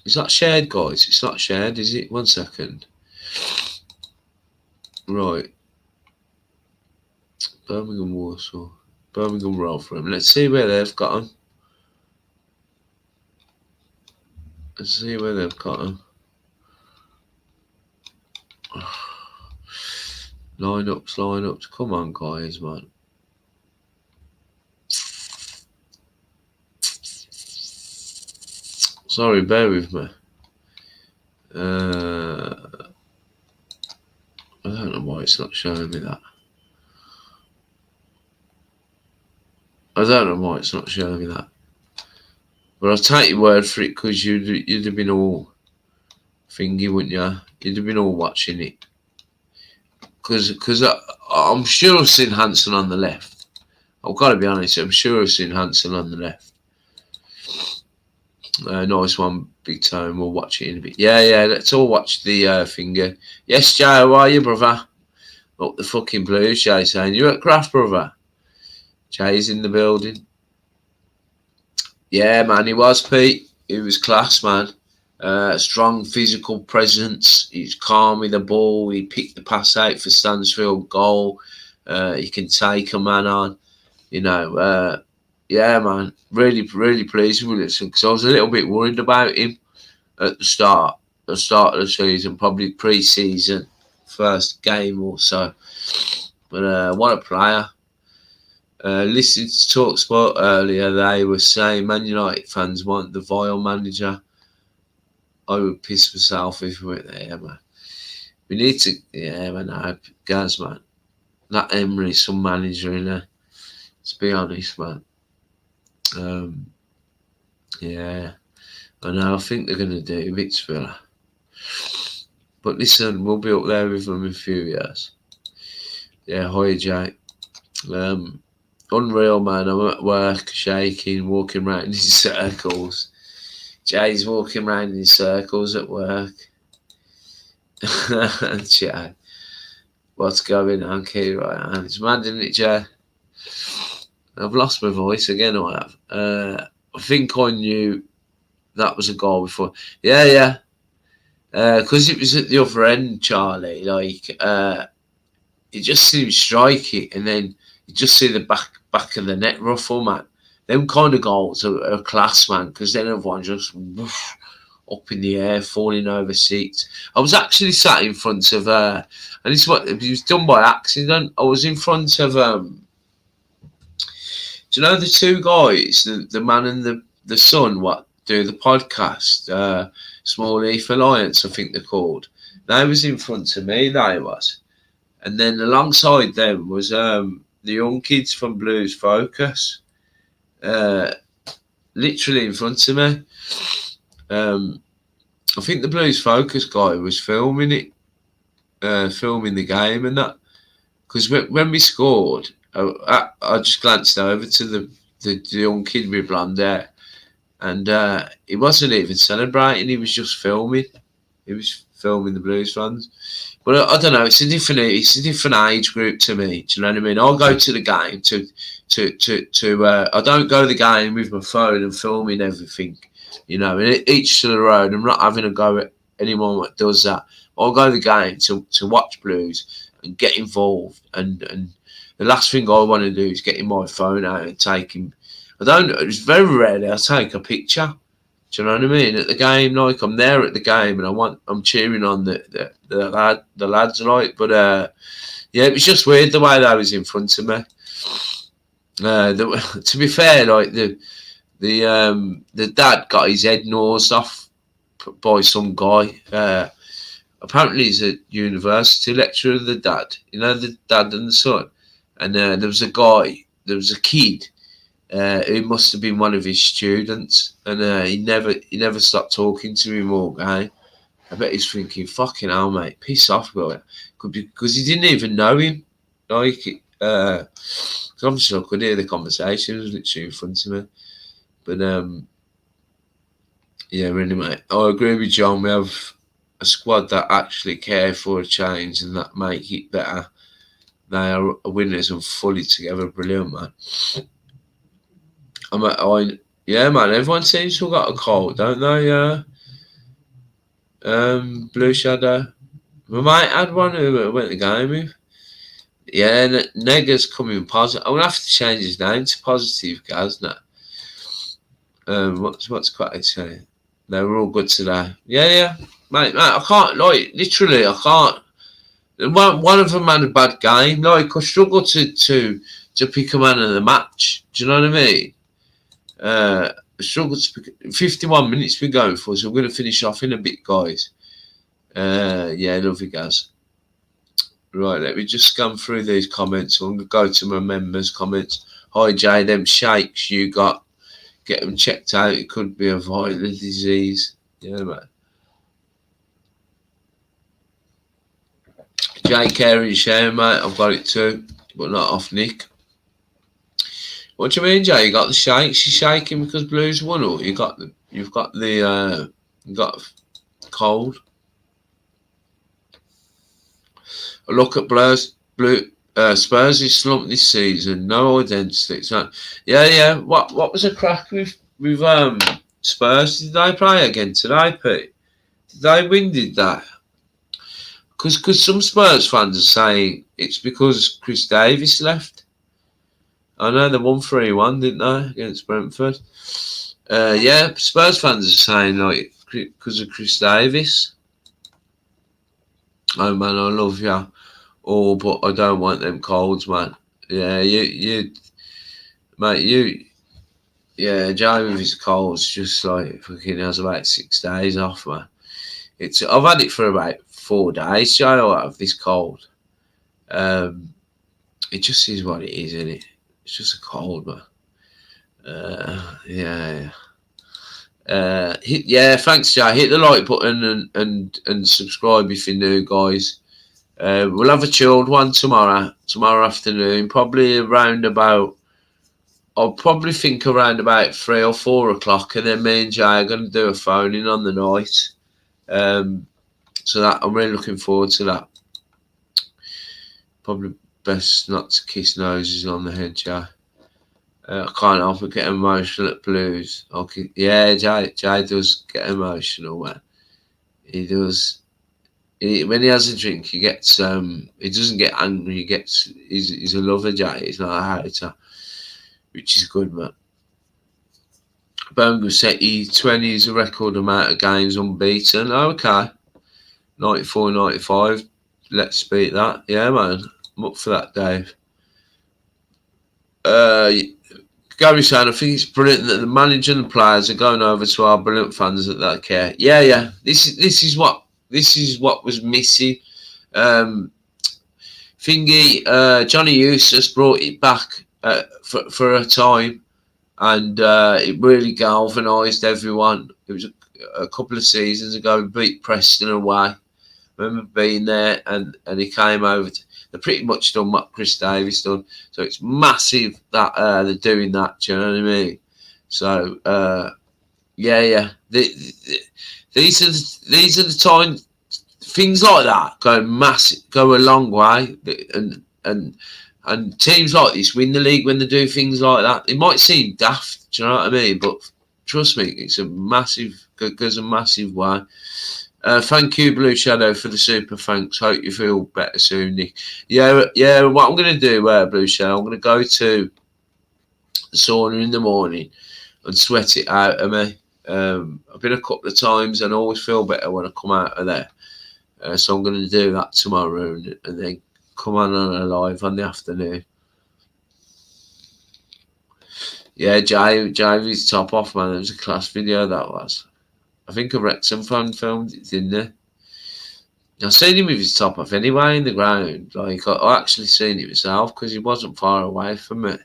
Is that shared, guys? It's not shared, is it? 1 second. Right. Birmingham Warsaw. Birmingham Rotherham. Let's see where they've got them. Let's see where they've got them. Lineups. Come on, guys, man. Sorry, bear with me. I don't know why it's not showing me that. But I'll take your word for it, because you'd have been all thingy, wouldn't you? You'd have been all watching it. Because I'm sure I've seen Hansen on the left. I've got to be honest, I'm sure I've seen Hansen on the left. Nice one, Big Tone. We'll watch it in a bit. Yeah, let's all watch the finger. Yes, Jay, how are you, brother? Up the fucking Blues, Jay saying, you at Craft, brother? Jay's in the building. Yeah, man, he was, Pete. He was class, man. Strong physical presence. He's calm with the ball. He picked the pass out for Stansfield goal. He can take a man on. You know, yeah, man. Really, really pleased with it. Because I was a little bit worried about him at the start of the season, probably pre-season, first game or so. But what a player. Listening to TalkSport earlier, they were saying Man United fans want the vile manager. I would piss myself if we went there, man. We need to, yeah, man, guys, man. That Emery's some manager in there, to be honest, man. Yeah, I know, I think they're going to do bits for her. But listen, we'll be up there with them in a few years. Yeah, hi, Jay. Unreal, man. I'm at work, shaking, walking around in circles. Jay's walking around in circles at work. Jay, what's going on? Keep right on. It's mad, isn't it, Jay? I've lost my voice again, I have. I think I knew that was a goal before. Yeah. Because it was at the other end, Charlie. Like, it just seemed strike it, and then you just see the back of the net ruffle, man. Them kind of goals are class, man, because then everyone just woof, up in the air, falling over seats. I was actually sat in front of, and it's what it was done by accident. I was in front of, do you know the two guys, the man and the son, what do the podcast, Small Leaf Alliance, I think they're called. They was in front of me, they was, and then alongside them was the young kids from Blues Focus. Literally in front of me. I think the Blues Focus guy was filming it, filming the game and that. Because when we scored, I just glanced over to the young kid with blonde hair, and he wasn't even celebrating. He was just filming. He was filming the Blues fans. But I don't know. It's a different age group to me. Do you know what I mean? I'll go to the game I don't go to the game with my phone and filming everything. You know, and each to their own. I'm not having a go at anyone that does that. I'll go to the game to watch Blues and get involved. And the last thing I want to do is getting my phone out and taking. It's very rarely I take a picture. Do you know what I mean? At the game, like I'm there at the game and I'm cheering on the lads, like. But yeah, it was just weird the way they was in front of me. To be fair, like the dad got his head nosed off by some guy. Apparently he's a university lecturer, the dad. You know, the dad and the son. And there was a kid. It must have been one of his students, and he never stopped talking to him all game. I bet he's thinking, "Fucking hell, mate, piss off, boy," because he didn't even know him. Like, so obviously I could hear the conversation. It was literally in front of me. But yeah, anyway, I agree with John. We have a squad that actually care for a change and that make it better. They are winners and fully together. Brilliant, man. Yeah, man, everyone seems to have got a cold, don't they? Yeah. Blue Shadow. We might add one who went the game with. Yeah, Nega's coming positive. I'm gonna have to change his name to Positive Gaz now. What's quite saying? They were all good today. Yeah, mate. I can't, like, literally, I can't. One of them had a bad game. Like, I struggle to pick a man of the match. Do you know what I mean? I struggle to pick. 51 minutes we're going for, so we're going to finish off in a bit, guys. Yeah, love you guys. Right, let me just scan through these comments. I'm going to go to my members' comments. Hi, Jay, them shakes you got, get them checked out. It could be a viral disease. Yeah, man. Jay Carey share, mate. I've got it too, but not off Nick. What do you mean, Jay? You got the shakes? You shaking because Blues won, or you've got cold? A look at Spurs' slump this season. No identity. So, yeah. What was the crack with Spurs? Did they play again today, Pete? Did they win? Did they? Because some Spurs fans are saying it's because Chris Davis left. I know they won 3-1, didn't they, against Brentford? Yeah, Spurs fans are saying like because of Chris Davis. Oh man, I love you. Oh, but I don't want them colds, man. Yeah, mate, yeah, Jay with his colds just like fucking has about 6 days off, man. I've had it for about 4 days, Joe, out of this cold. It just is what it is, isn't it? It's just a cold, man. Yeah. Thanks, Jay. Hit the like button and subscribe if you're new, guys. We'll have a chilled one tomorrow afternoon, probably around about. I'll probably think around about 3 or 4 o'clock, and then me and Jay are going to do a phone in on the night. So that I'm really looking forward to that. Probably best not to kiss noses on the head, Jay. I can't help but get emotional at Blues. Okay, yeah, Jay does get emotional, man. He does. When he has a drink, he gets he doesn't get angry. He's a lover, Jay. He's not a hater, which is good, man. Birmingham City 20 is a record amount of games unbeaten. Okay, 94-95. Let's beat that. Yeah, man. I'm up for that, Dave. Gary saying, I think it's brilliant that the manager and the players are going over to our brilliant fans that care. Yeah. This is what was missing. Johnny Eustace brought it back for a time, and it really galvanised everyone. It was a couple of seasons ago. We beat Preston away. I remember being there, and he came over. They're pretty much done what Chris Davis done. So it's massive that they're doing that. Do you know what I mean? So yeah. These are the time things like that go a long way, and teams like this win the league when they do things like that. It might seem daft, do you know what I mean? But trust me, goes a massive way. Thank you, Blue Shadow, for the super thanks. Hope you feel better soon, Nick. Yeah. What I'm going to do, Blue Shadow, I'm going to go to the sauna in the morning and sweat it out of me. I've been a couple of times and I always feel better when I come out of there. So I'm going to do that tomorrow and then come on a live on the afternoon. Yeah, Jay with his top off, man. It was a class video, that was. I think a Wrexham fan filmed it, didn't they? I've seen him with his top off anyway in the ground. Like, I actually seen it myself because he wasn't far away from me.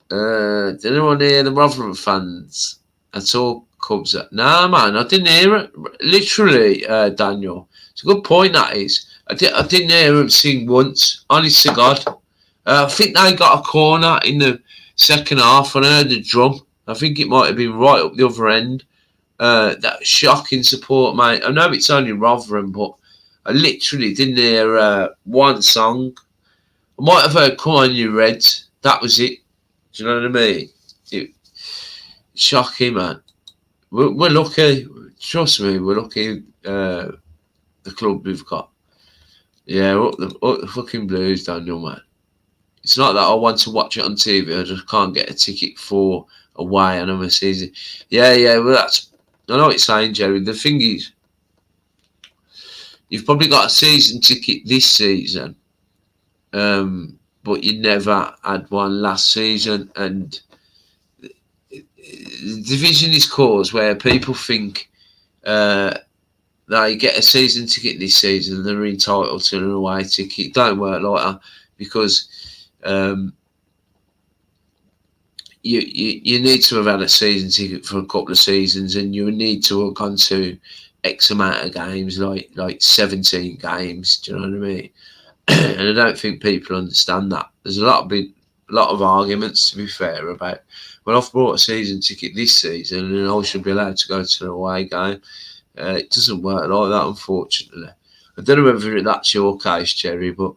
Did anyone hear the Rotherham fans at all? Cubs? Nah, man, I didn't hear it. Literally, Daniel. It's a good point, that is. I didn't hear him sing once. Honest to God. I think they got a corner in the second half and I heard a drum. I think it might have been right up the other end. That shocking support, mate. I know it's only Rotherham, but I literally didn't hear one song. I might have heard Come On You Reds. That was it. Do you know what I mean? Shocking, man. We're lucky. Trust me, we're lucky. The club we've got. Yeah, up the fucking Blues, Daniel, man. It's not that I want to watch it on TV. I just can't get a ticket for away and I'm a season. Yeah. Well, I know what you're saying, Jerry. The thing is, you've probably got a season ticket this season, but you never had one last season, and the division is caused where people think they get a season ticket this season and they're entitled to an away ticket. It don't work like that, because you need to have had a season ticket for a couple of seasons, and you need to have gone to X amount of games, like 17 games. Do you know what I mean? And I don't think people understand that. There's a lot of arguments, to be fair, about, well, I've bought a season ticket this season and I should be allowed to go to an away game. It doesn't work like that, unfortunately. I don't know whether that's your case, Jerry, but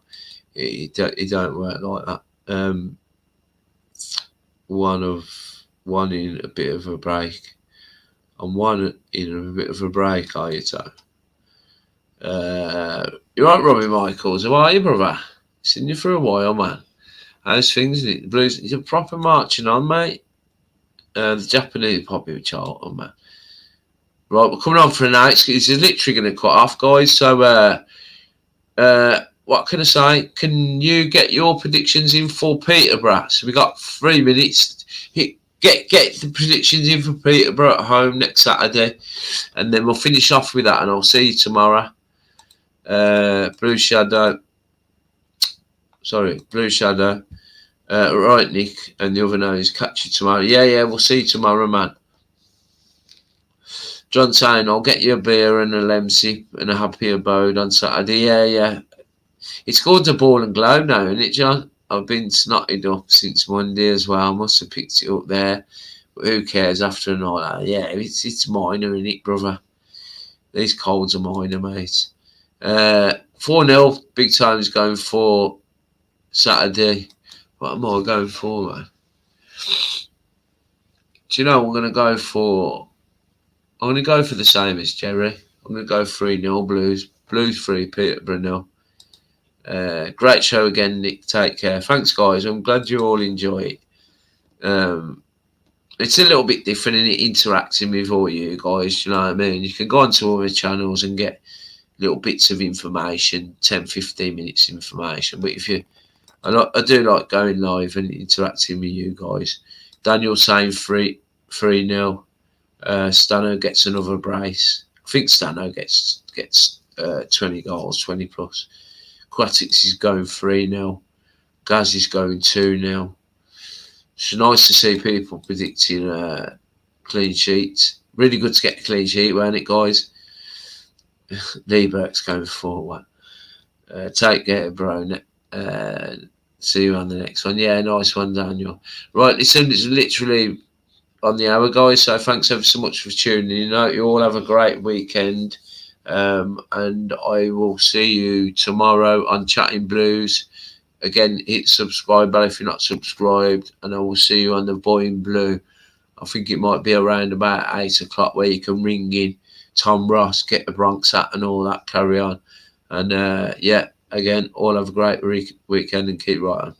it don't work like that. One in a bit of a break, and one in a bit of a break, are you, Tom? You're right, Robbie Michaels. How are you, brother? Seen you for a while, man. How's things? The Blues, you're proper marching on, mate. The Japanese probably Charlton, man. Right, we're coming on for an hour. This is literally going to cut off, guys. So, what can I say? Can you get your predictions in for Peterborough? So we got 3 minutes. Get the predictions in for Peterborough at home next Saturday, and then we'll finish off with that. And I'll see you tomorrow. Blue Shadow. Right, Nick, and the other nose. Catch you tomorrow. Yeah, we'll see you tomorrow, man. John saying, I'll get you a beer and a Lemsey and a happy abode on Saturday. Yeah. It's called the Ball and Globe now, isn't it, John? I've been snotted up since Monday as well. I must have picked it up there. But who cares after and all that? Yeah, it's minor, isn't it, brother? These colds are minor, mate. 4-0, big times going for Saturday. What am I going for, man? Do you know I'm going to go for... I'm going to go for the same as Jerry. I'm going to go 3-0 Blues. Blues 3, Peterborough 0. Great show again, Nick. Take care. Thanks, guys. I'm glad you all enjoy it. It's a little bit different in it, interacting with all you guys. You know what I mean? You can go onto other channels and get little bits of information, 10, 15 minutes information. But I do like going live and interacting with you guys. Daniel saying 3-0. Stano gets another brace. I think Stano gets 20 goals, 20 plus. Quatix is going 3-0. Gaz is going 2-0. It's nice to see people predicting clean sheets. Really good to get a clean sheet, weren't it, guys? Lee Burke's going 4-1. Take care, bro. See you on the next one. Yeah, nice one, Daniel. Right, listen, it's literally on the hour, guys. So thanks ever so much for tuning in. You all have a great weekend. And I will see you tomorrow on Chatting Blues. Again, hit subscribe bell if you're not subscribed, and I will see you on the Boy in Blue. I think it might be around about 8 o'clock, where you can ring in Tom Ross, get the Bronx hat and all that, carry on. And yeah, again, all have a great weekend and keep right on.